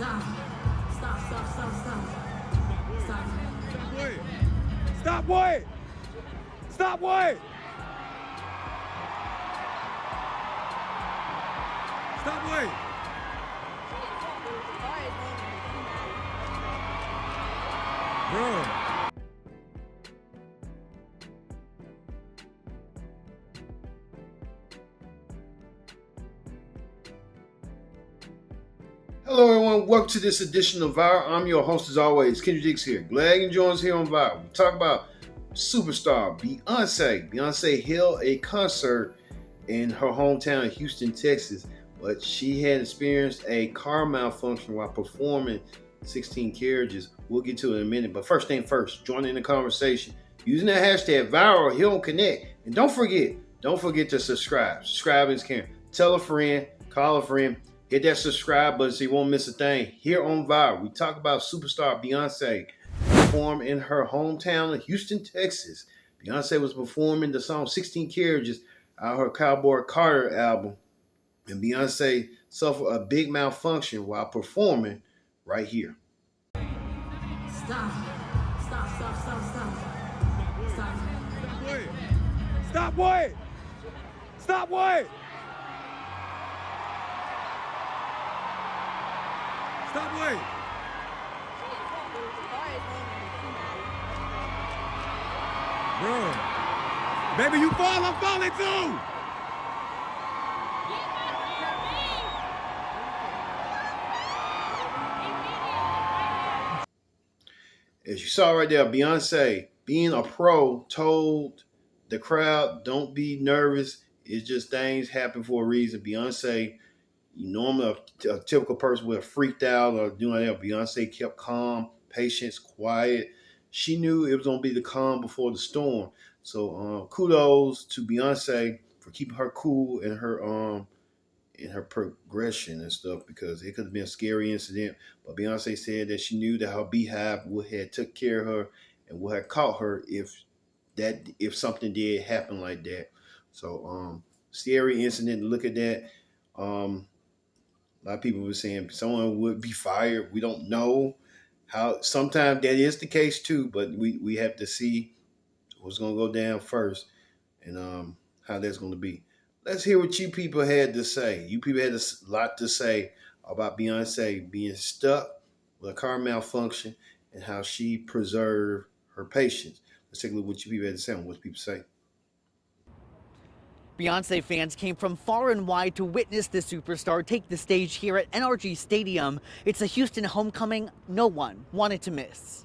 Stop. Stop, stop, stop, stop. Stop. Wait. Stop, wait. Stop, wait. Stop, wait. Bro. Hello everyone, welcome to this edition of Viral. I'm your host as always, Kendrick Dix here. Glad you join us here on Viral. We talk about superstar Beyoncé. Beyoncé held a concert in her hometown of Houston, Texas, but she had experienced a car malfunction while performing 16 Carriages. We'll get to it in a minute, but first thing first, join in the conversation using that hashtag Viral here on Connect. And don't forget to subscribe. Subscribe is caring. Tell a friend, call a friend. Hit that subscribe button so you won't miss a thing. Here on Viral, we talk about superstar Beyoncé performed in her hometown of Houston, Texas. Beyoncé was performing the song 16 Carriages out of her Cowboy Carter album. And Beyoncé suffered a big malfunction while performing right here. Stop. Stop, stop, stop, stop. Stop. Wait. Stop, wait. Stop, wait. Stop, wait. Bro. Baby, you fall, I'm falling too. As you saw right there, Beyoncé, being a pro, told the crowd, don't be nervous. It's just things happen for a reason. Beyoncé, normally a typical person would have freaked out or doing that. Beyoncé kept calm, patience, quiet. She knew it was going to be the calm before the storm. So kudos to Beyoncé for keeping her cool in her progression and stuff, because it could have been a scary incident. But Beyoncé said that she knew that her beehive would have took care of her and would have caught her if something did happen like that. So scary incident. Look at that. A lot of people were saying someone would be fired. We don't know how. Sometimes that is the case too, but we have to see what's going to go down first and how that's going to be. Let's hear what you people had to say. You people had a lot to say about Beyoncé being stuck with a car malfunction and how she preserved her patience. Let's take a look at what you people had to say and what people say. Beyoncé fans came from far and wide to witness the superstar take the stage here at NRG Stadium. It's a Houston homecoming no one wanted to miss.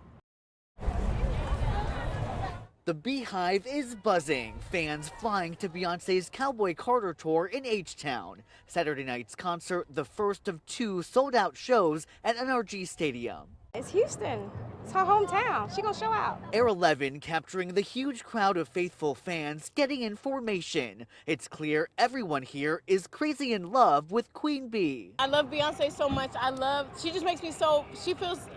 The Beehive is buzzing, fans flying to Beyoncé's Cowboy Carter tour in H-Town. Saturday night's concert, the first of two sold-out shows at NRG Stadium. It's Houston. It's her hometown. She gonna show out. Air 11 capturing the huge crowd of faithful fans getting in formation. It's clear everyone here is crazy in love with Queen Bey. I love Beyonce so much. She just makes me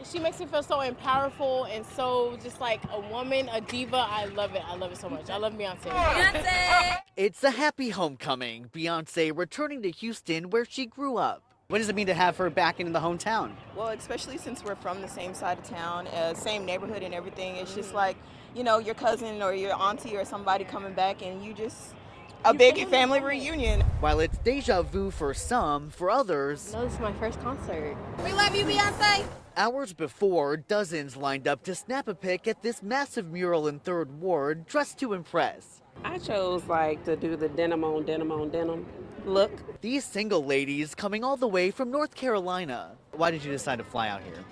she makes me feel so powerful and so just like a woman, a diva. I love it so much. I love Beyonce. Beyonce! It's a happy homecoming. Beyonce returning to Houston where she grew up. What does it mean to have her back in the hometown? Well, especially since we're from the same side of town, same neighborhood and everything. It's just like, your cousin or your auntie or somebody coming back and a big family reunion. While it's deja vu for some, for others... No, this is my first concert. We love you, Beyonce! Hours before, dozens lined up to snap a pic at this massive mural in 3rd Ward, dressed to impress. I chose to do the denim on denim look. These single ladies coming all the way from North Carolina. Why did you decide to fly out here?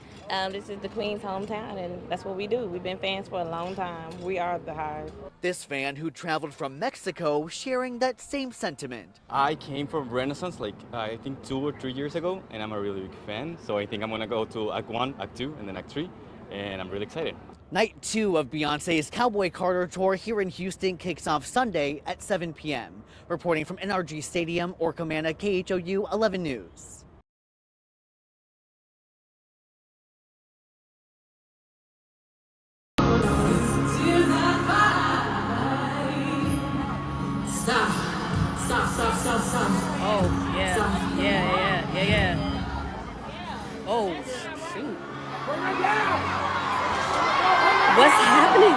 This is the Queen's hometown, and that's what we do. We've been fans for a long time. We are the Hive. This fan who traveled from Mexico sharing that same sentiment. I came from Renaissance I think 2 or 3 years ago, and I'm a really big fan. So I think I'm gonna go to Act 1, Act 2, and then Act 3, and I'm really excited. Night 2 of Beyoncé's Cowboy Carter tour here in Houston kicks off Sunday at 7 p.m. Reporting from NRG Stadium, Orcamana, KHOU 11 News. Stop. Oh, yeah. Stop. Yeah. Oh, shoot. What's happening?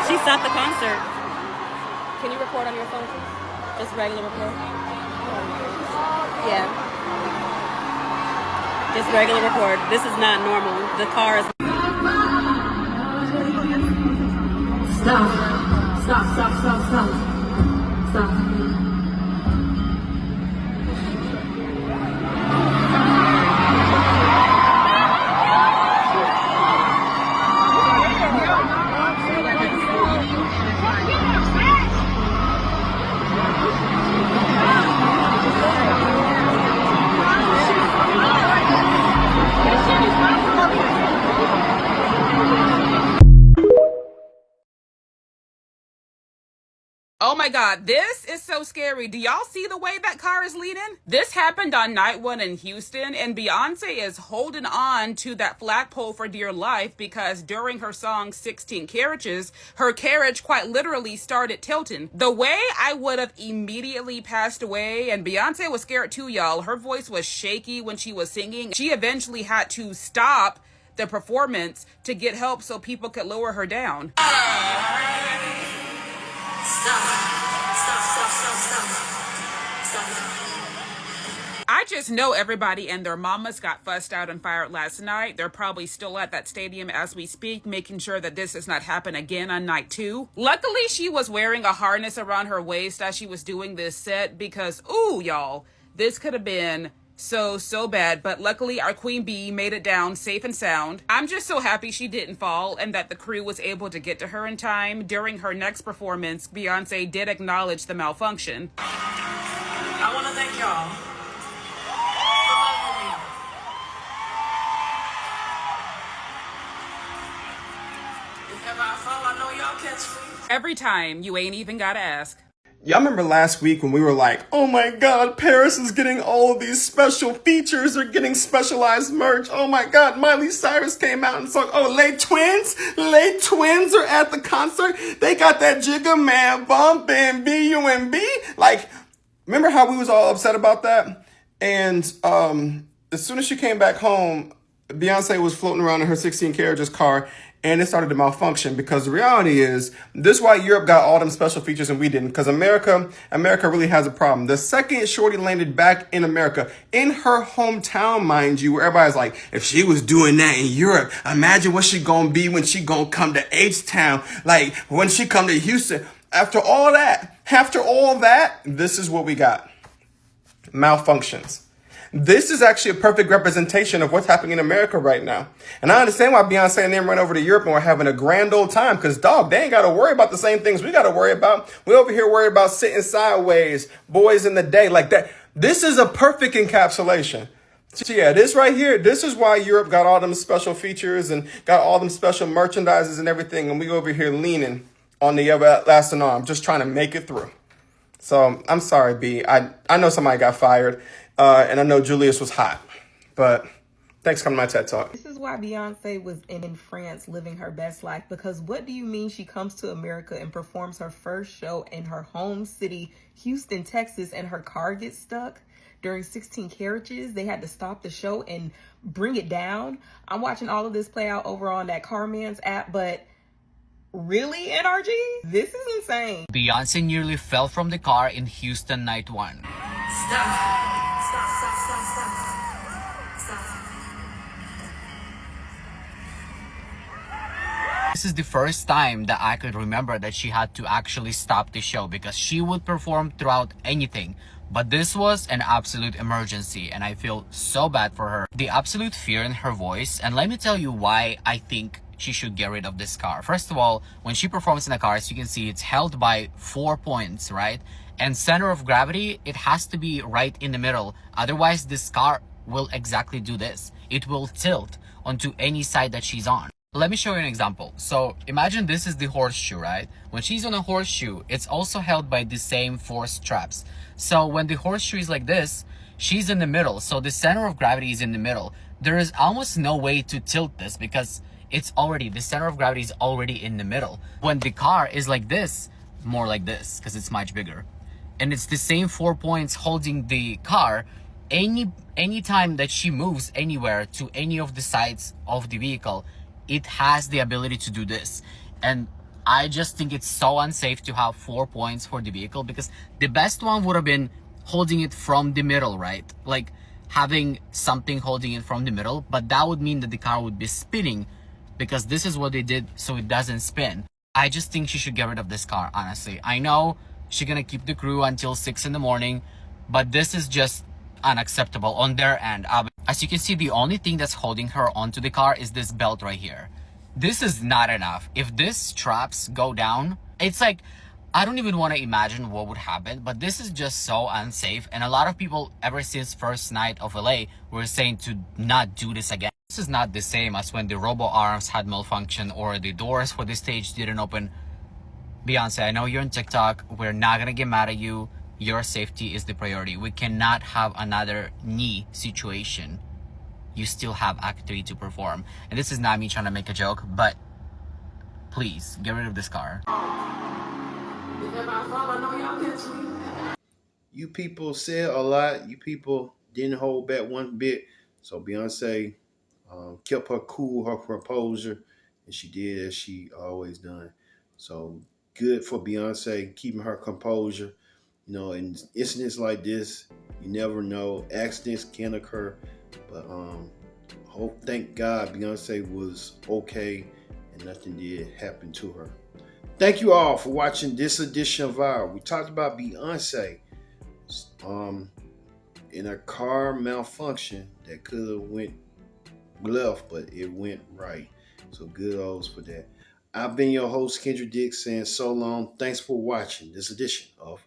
She stopped the concert. Can you record on your phone, please? Just regular record? Yeah. Just regular record. This is not normal. The car is... Stop. Oh my God, this is so scary. Do y'all see the way that car is leaning? This happened on night one in Houston, and Beyoncé is holding on to that flagpole for dear life because during her song 16 Carriages, her carriage quite literally started tilting. The way I would have immediately passed away, and Beyoncé was scared too, y'all. Her voice was shaky when she was singing. She eventually had to stop the performance to get help so people could lower her down. I just know everybody and their mamas got fussed out and fired last night. They're probably still at that stadium as we speak, making sure that this does not happen again on night 2. Luckily, she was wearing a harness around her waist as she was doing this set because, ooh, y'all, this could have been so bad, but luckily our Queen Bey made it down safe and sound. I'm just so happy she didn't fall and that the crew was able to get to her in time. During her next performance, Beyoncé did acknowledge the malfunction. I want to thank y'all. If ever I fall, I know y'all catch me. Every time, you ain't even gotta ask. Y'all remember last week when we were like, oh my God, Paris is getting all of these special features. They're getting specialized merch. Oh my God, Miley Cyrus came out and said, oh, Les Twins are at the concert. They got that Jigga Man bumping B-U-M-B. Like, remember how we was all upset about that? And as soon as she came back home, Beyonce was floating around in her 16 Carriages car, and it started to malfunction because the reality is this is why Europe got all them special features and we didn't, because America really has a problem. The second Shorty landed back in America, in her hometown, mind you, where everybody's like, if she was doing that in Europe, imagine what she gonna be when she gonna come to H-Town, like when she come to Houston. After all that, this is what we got. Malfunctions. This is actually a perfect representation of what's happening in America right now. And I understand why Beyonce and them ran over to Europe and we're having a grand old time because, dog, they ain't got to worry about the same things we got to worry about. We over here worried about sitting sideways, boys in the day like that. This is a perfect encapsulation. So yeah, this right here, this is why Europe got all them special features and got all them special merchandises and everything. And we over here leaning on the everlasting arm, just trying to make it through. So I'm sorry, B. I know somebody got fired. And I know Julius was hot, but thanks for coming to my TED Talk. This is why Beyonce was in France living her best life, because what do you mean she comes to America and performs her first show in her home city, Houston, Texas, and her car gets stuck? During 16 Carriages, they had to stop the show and bring it down. I'm watching all of this play out over on that Carman's app, but really, NRG? This is insane. Beyonce nearly fell from the car in Houston night 1. Stop. This is the first time that I could remember that she had to actually stop the show because she would perform throughout anything. But this was an absolute emergency and I feel so bad for her. The absolute fear in her voice, and let me tell you why I think she should get rid of this car. First of all, when she performs in a car, as you can see, it's held by 4 points, right? And center of gravity, it has to be right in the middle. Otherwise, this car will exactly do this. It will tilt onto any side that she's on. Let me show you an example. So imagine this is the horseshoe, right? When she's on a horseshoe, it's also held by the same 4 straps. So when the horseshoe is like this, she's in the middle. So the center of gravity is in the middle. There is almost no way to tilt this because the center of gravity is already in the middle. When the car is like this, more like this, because it's much bigger. And it's the same 4 points holding the car, any time that she moves anywhere to any of the sides of the vehicle, it has the ability to do this. And I just think it's so unsafe to have 4 points for the vehicle, because the best one would have been holding it from the middle, right? Like having something holding it from the middle, but that would mean that the car would be spinning, because this is what they did so it doesn't spin. I just think she should get rid of this car, honestly. I know she's gonna keep the crew until 6 in the morning, but this is just unacceptable on their end. As you can see, the only thing that's holding her onto the car is this belt right here. This is not enough. If these straps go down, it's like, I don't even want to imagine what would happen, but this is just so unsafe. And a lot of people, ever since first night of LA, were saying to not do this again. This is not the same as when the robo arms had malfunctioned or the doors for the stage didn't open. Beyonce, I know you're on TikTok. We're not gonna get mad at you. Your safety is the priority. We cannot have another knee situation. You still have Act 3 to perform. And this is not me trying to make a joke, but please, get rid of this car. You people said a lot. You people didn't hold back one bit. So Beyonce kept her cool, her composure, and she did as she always done. So good for Beyonce keeping her composure. You know, in incidents like this, you never know. Accidents can occur, but thank God Beyonce was okay and nothing did happen to her. Thank you all for watching this edition of Viral. We talked about Beyonce in a car malfunction that could have went left, but it went right. So good odds for that. I've been your host, Kendra Dick, saying so long. Thanks for watching this edition of